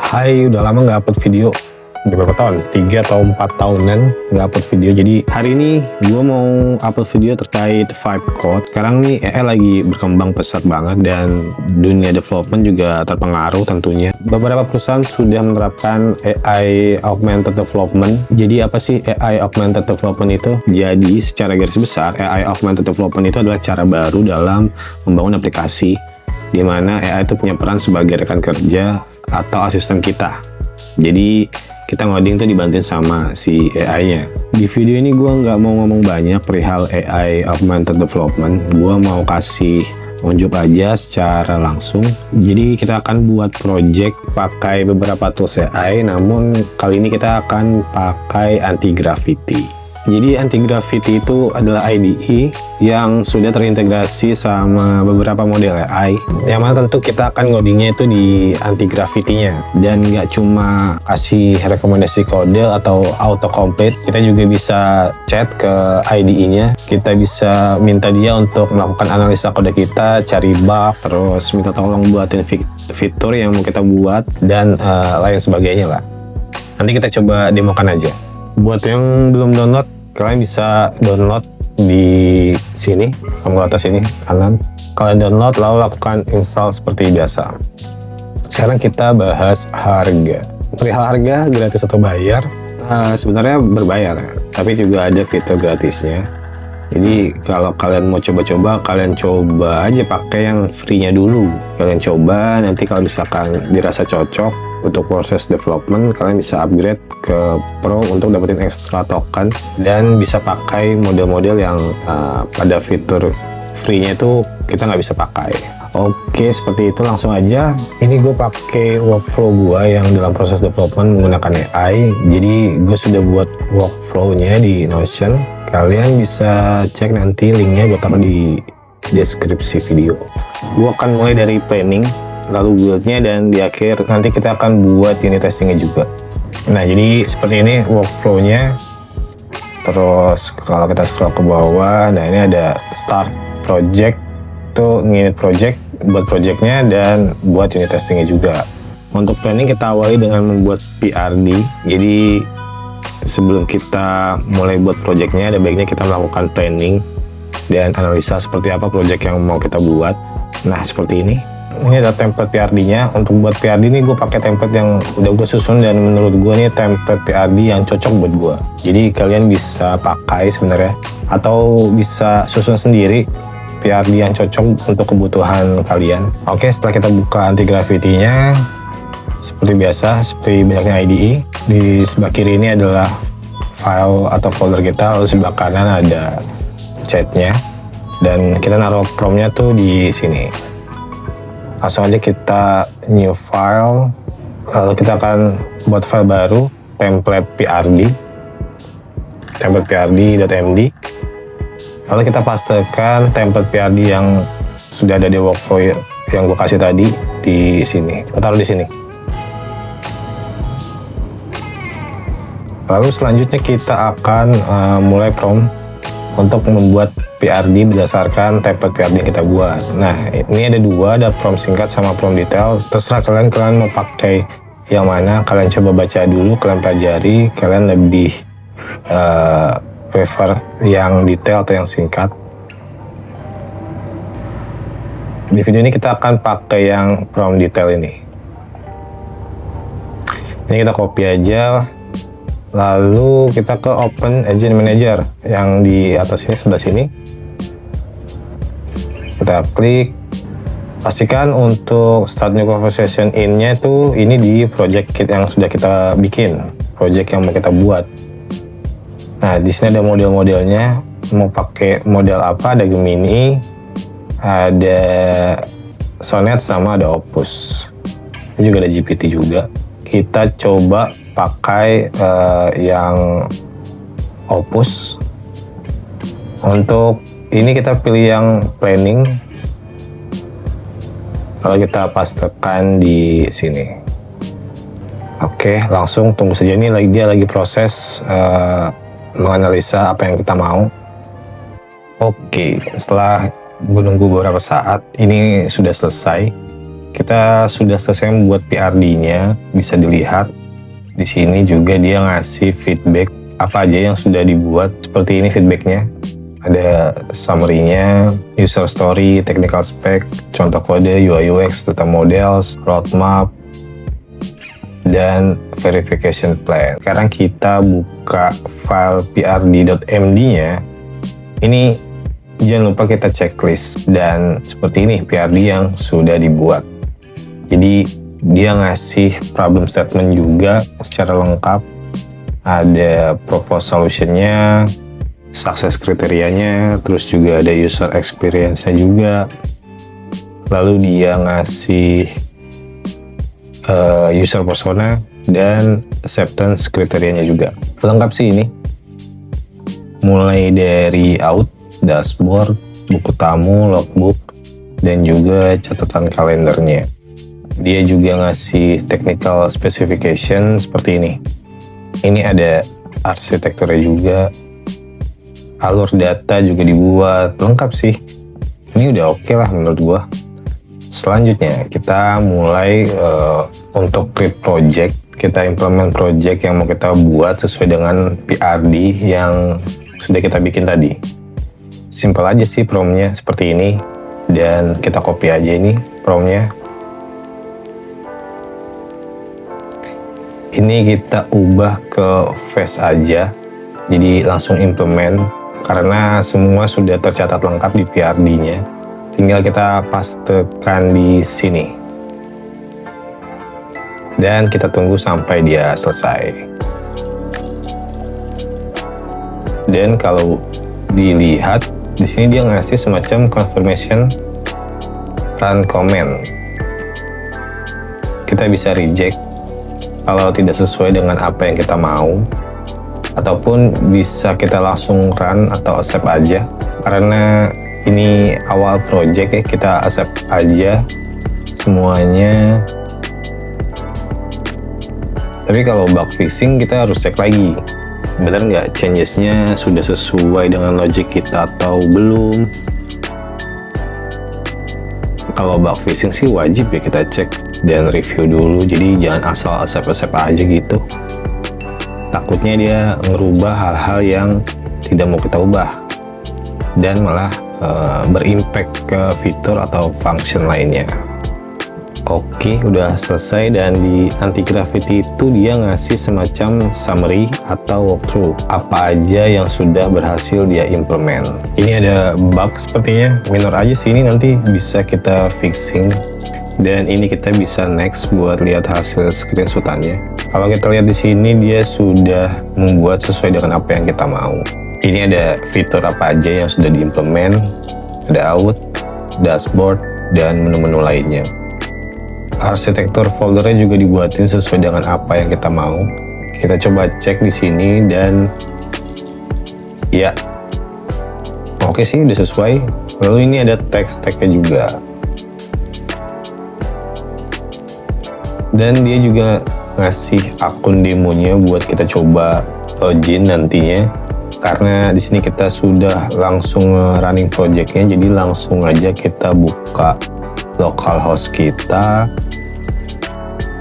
Hai, udah lama nggak upload video. Udah berapa tahun? 3 atau 4 tahunan nggak upload video. Jadi hari ini gue mau upload video terkait Vibe Code. Sekarang nih AI lagi berkembang pesat banget dan dunia development juga terpengaruh tentunya. Beberapa perusahaan sudah menerapkan AI Augmented Development. Jadi apa sih AI Augmented Development itu? Jadi secara garis besar AI Augmented Development itu adalah cara baru dalam membangun aplikasi di mana AI itu punya peran sebagai rekan kerja atau asisten kita. Jadi kita ngoding tuh dibantuin sama si AI-nya. Di video ini gue nggak mau ngomong banyak perihal AI Augmented Development. Gue mau kasih unjuk aja secara langsung. Jadi kita akan buat project pakai beberapa tools AI, namun kali ini kita akan pakai anti-gravity. Jadi anti-gravity itu adalah IDE yang sudah terintegrasi sama beberapa model AI, yang mana tentu kita akan ngodingnya itu di anti-gravity-nya, dan nggak cuma kasih rekomendasi kode atau autocomplete, kita juga bisa chat ke IDE-nya, kita bisa minta dia untuk melakukan analisa kode kita, cari bug, terus minta tolong buatin fitur yang mau kita buat, dan lain sebagainya lah. Nanti kita coba demokan aja. Buat yang belum download, kalian bisa download di sini, tombol atas ini kanan. Kalian download lalu lakukan install seperti biasa. Sekarang kita bahas harga. Perihal harga, gratis atau bayar? Sebenarnya berbayar, tapi juga ada fitur gratisnya. Jadi kalau kalian mau coba-coba, kalian coba aja pakai yang free-nya dulu. Kalian coba, nanti kalau misalkan dirasa cocok untuk proses development, kalian bisa upgrade ke Pro untuk dapetin extra token dan bisa pakai model-model yang pada fitur free-nya itu kita nggak bisa pakai. Oke, seperti itu, langsung aja. Ini gue pakai workflow gue yang dalam proses development menggunakan AI. Jadi gue sudah buat workflow-nya di Notion. Kalian bisa cek nanti linknya gue taruh di deskripsi video. Gue akan mulai dari planning, lalu build-nya, dan di akhir nanti kita akan buat unit testingnya juga. Nah, jadi seperti ini workflow-nya. Terus kalau kita scroll ke bawah, nah ini ada start project, tuh nginit project, buat projectnya dan buat unit testingnya juga. Untuk planning kita awali dengan membuat PRD. Jadi sebelum kita mulai buat projectnya, ada baiknya kita melakukan planning dan analisa seperti apa project yang mau kita buat. Nah, seperti ini. Ini ada template PRD-nya. Untuk buat PRD ini gue pakai template yang udah gue susun dan menurut gue ini template PRD yang cocok buat gue. Jadi kalian bisa pakai sebenarnya atau bisa susun sendiri PRD yang cocok untuk kebutuhan kalian. Oke, setelah kita buka anti-gravity-nya, seperti biasa, seperti banyaknya IDE, di sebelah kiri ini adalah file atau folder kita, lalu sebelah kanan ada chatnya, dan kita naruh prompt-nya tuh di sini. Langsung aja kita new file, lalu kita akan buat file baru, template prd.md, lalu kita pastekan template PRD yang sudah ada di workflow yang gue kasih tadi di sini. Kita taruh di sini. Lalu selanjutnya kita akan mulai prompt untuk membuat PRD berdasarkan template PRD yang kita buat. Nah, ini ada dua, ada prompt singkat sama prompt detail. Terserah kalian mau pakai yang mana. Kalian coba baca dulu, kalian pelajari, kalian lebih prefer yang detail atau yang singkat. Di video ini kita akan pakai yang prompt detail ini. Ini kita copy aja. Lalu kita ke Open Agent Manager yang di atas ini, sebelah sini. Kita klik. Pastikan untuk Start New Conversation In-nya itu ini di project kit yang sudah kita bikin, project yang mau kita buat. Nah, di sini ada model-modelnya. Mau pakai model apa? Ada Gemini, ada Sonnet, sama ada Opus. Ini juga ada GPT juga. Kita coba pakai yang Opus. Untuk ini kita pilih yang planning, lalu kita pastekan di sini. Oke, langsung tunggu saja, ini dia lagi proses menganalisa apa yang kita mau. Oke, setelah menunggu beberapa saat, ini sudah selesai. kita sudah selesai membuat PRD-nya. Bisa dilihat di sini juga dia ngasih feedback apa aja yang sudah dibuat. Seperti ini feedbacknya. Ada summary-nya, user story, technical spec, contoh kode, UI UX, data models, roadmap, dan verification plan. Sekarang kita buka file prd.md-nya. Ini jangan lupa kita checklist, dan seperti ini PRD yang sudah dibuat. Jadi dia ngasih problem statement juga secara lengkap. Ada proposed solution-nya, success kriterianya, terus juga ada user experience-nya juga. Lalu dia ngasih user persona dan acceptance kriterianya juga. Lengkap sih ini. Mulai dari out, dashboard, buku tamu, logbook, dan juga catatan kalendernya. Dia juga ngasih technical specification seperti ini. Ini ada arsitekturnya juga. Alur data juga dibuat, lengkap sih. Ini udah oke lah menurut gua. Selanjutnya kita mulai untuk create project. Kita implement project yang mau kita buat sesuai dengan PRD yang sudah kita bikin tadi. Simple aja sih promnya seperti ini, dan kita copy aja ini promnya. Ini kita ubah ke face aja, jadi langsung implement. Karena semua sudah tercatat lengkap di PRD-nya, tinggal kita pastekan di sini. Dan kita tunggu sampai dia selesai. Dan kalau dilihat, di sini dia ngasih semacam confirmation run command. Kita bisa reject kalau tidak sesuai dengan apa yang kita mau, ataupun bisa kita langsung run atau accept aja. Karena ini awal project ya, kita accept aja semuanya. Tapi kalau bug fixing kita harus cek lagi, benar nggak changesnya sudah sesuai dengan logic kita atau belum. Kalau bug fixing sih wajib ya kita cek dan review dulu, jadi jangan asal accept aja gitu. Takutnya dia ngerubah hal-hal yang tidak mau kita ubah dan malah berimpact ke fitur atau function lainnya. Oke, udah selesai, dan di anti gravity itu dia ngasih semacam summary atau walkthrough apa aja yang sudah berhasil dia implement. Ini ada bug sepertinya, minor aja sih, ini nanti bisa kita fixing. Dan ini kita bisa next buat lihat hasil screenshotannya. Kalau kita lihat di sini dia sudah membuat sesuai dengan apa yang kita mau. Ini ada fitur apa aja yang sudah diimplement, ada out, dashboard, dan menu-menu lainnya. Arsitektur foldernya juga dibuatin sesuai dengan apa yang kita mau. Kita coba cek di sini dan ya, oke sih udah sesuai. Lalu ini ada text tagnya juga. Dan dia juga ngasih akun demonya buat kita coba login nantinya. Karena di sini kita sudah langsung running projectnya, jadi langsung aja kita buka localhost kita.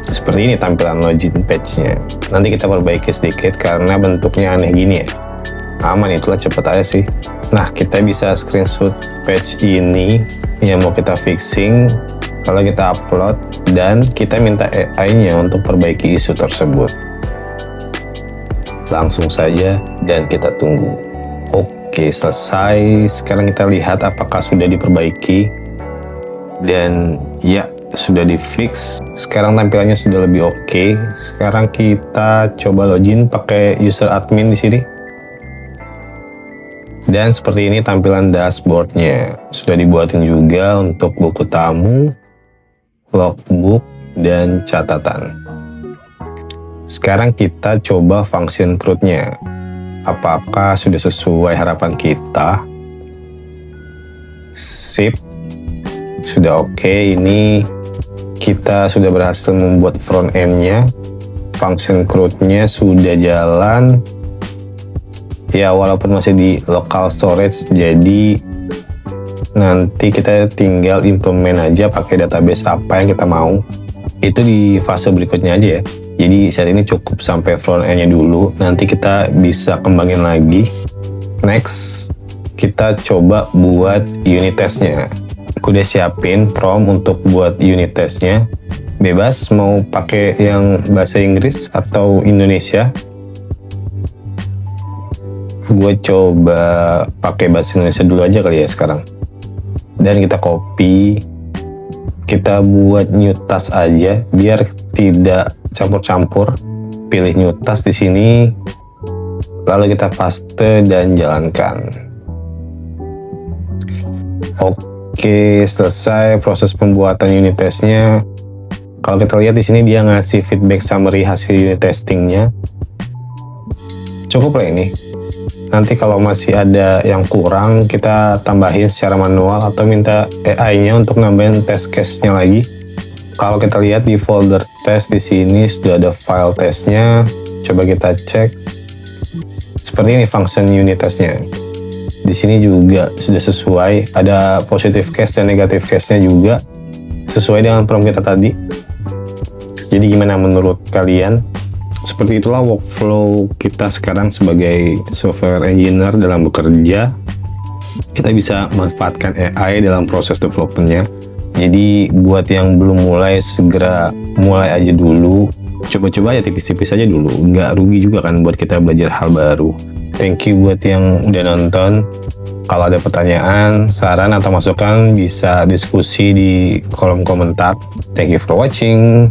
Seperti ini tampilan login page-nya. Nanti kita perbaiki sedikit karena bentuknya aneh gini ya. Aman, itulah cepet aja sih. Nah, kita bisa screenshot page ini yang mau kita fixing. Kalau kita upload dan kita minta AI-nya untuk perbaiki isu tersebut. Langsung saja dan kita tunggu. Oke, selesai. Sekarang kita lihat apakah sudah diperbaiki. Dan ya, sudah di fix. Sekarang tampilannya sudah lebih oke. Sekarang kita coba login pakai user admin di sini. Dan seperti ini tampilan dashboardnya. Sudah dibuatin juga untuk buku tamu, logbook, dan catatan. Sekarang kita coba function CRUD-nya. Apakah sudah sesuai harapan kita? Sip. Sudah oke. Ini kita sudah berhasil membuat front end-nya. Function CRUD-nya sudah jalan. Ya, walaupun masih di local storage, jadi nanti kita tinggal implement aja pakai database apa yang kita mau. Itu di fase berikutnya aja ya. Jadi saat ini cukup sampai front end-nya dulu, nanti kita bisa kembangin lagi. Next, kita coba buat unit test-nya. Aku udah siapin prompt untuk buat unit test-nya. Bebas mau pakai yang bahasa Inggris atau Indonesia. Gue coba pakai bahasa Indonesia dulu aja kali ya sekarang. Dan kita copy, kita buat new task aja biar tidak campur-campur. Pilih new task di sini, lalu kita paste dan jalankan. Oke, selesai proses pembuatan unit testnya. Kalau kita lihat di sini dia ngasih feedback summary hasil unit testingnya. Cukup lah ini. Nanti kalau masih ada yang kurang, kita tambahin secara manual atau minta AI-nya untuk nambahin test case-nya lagi. Kalau kita lihat di folder test di sini sudah ada file testnya. Coba kita cek. Seperti ini function unit testnya. Di sini juga sudah sesuai. Ada positive case dan negative case-nya juga sesuai dengan prompt kita tadi. Jadi gimana menurut kalian? Seperti itulah workflow kita sekarang sebagai software engineer dalam bekerja. Kita bisa manfaatkan AI dalam proses development-nya. Jadi buat yang belum mulai, segera mulai aja dulu. Coba-coba ya tipis-tipis aja dulu. Nggak rugi juga kan buat kita belajar hal baru. Thank you buat yang udah nonton. Kalau ada pertanyaan, saran, atau masukan bisa diskusi di kolom komentar. Thank you for watching.